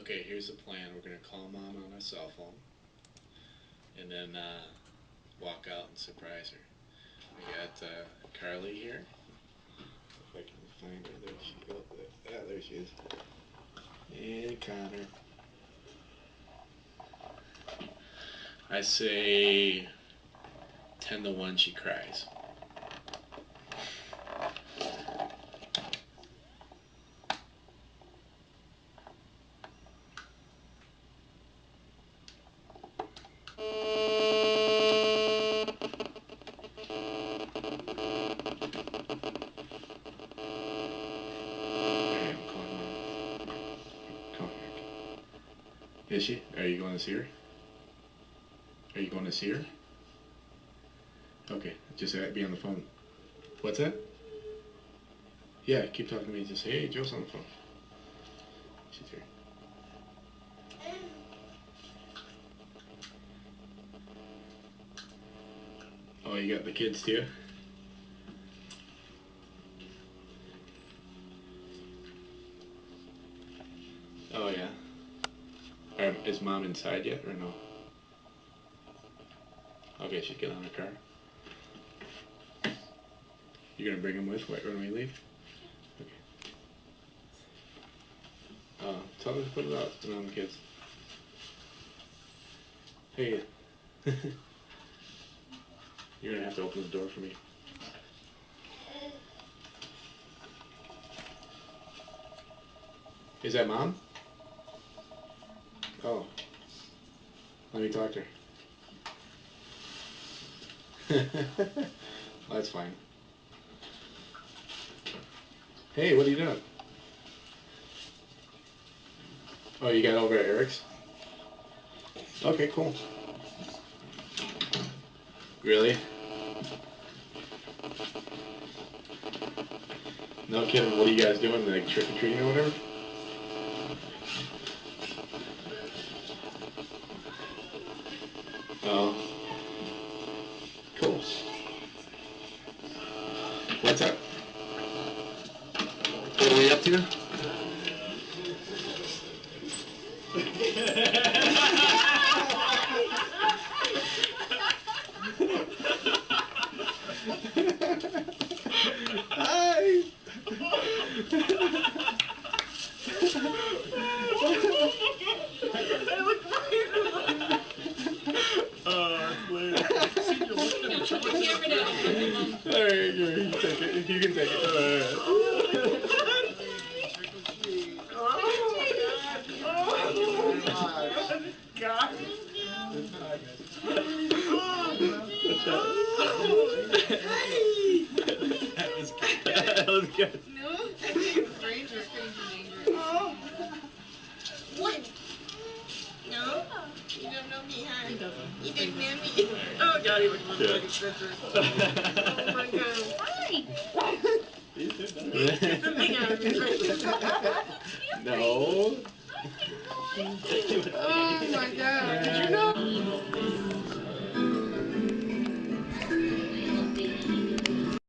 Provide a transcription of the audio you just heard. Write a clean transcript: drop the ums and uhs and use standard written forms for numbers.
Okay, here's the plan. We're gonna call Mom on a cell phone, and then walk out and surprise her. We got Carly here. If I can find her, there she goes. There she is. And Connor. I say 10-1 she cries. Is she? Are you going to see her? Are you going to see her? Okay, just be on the phone. What's that? Yeah, keep talking to me. Just say, hey, Joe's on the phone. She's here. Oh, you got the kids too? Oh, yeah. Is Mom inside yet or no? Okay, she'd get on her car. You're going to bring him with when we leave? Okay. Tell her to put it out on the kids. Hey. You're going to have to open the door for me. Is that Mom? Oh. Let me talk to her. That's fine. Hey, what are you doing? Oh, you got over at Eric's? Okay, cool. Really? No kidding. What are you guys doing? Like trick-or-treating or whatever? Oh. Cool. What's up? What are we up to? Hi. Alright, you can take it. You can take it. That was good. No, I think his brains are crazy dangerous. Oh. What? No? You don't know me, huh? He doesn't. You didn't know me. Oh god, he looks like Eddie Spencer. Oh my god. Hi! Get the thing out of his face. No. Oh my god. Did you know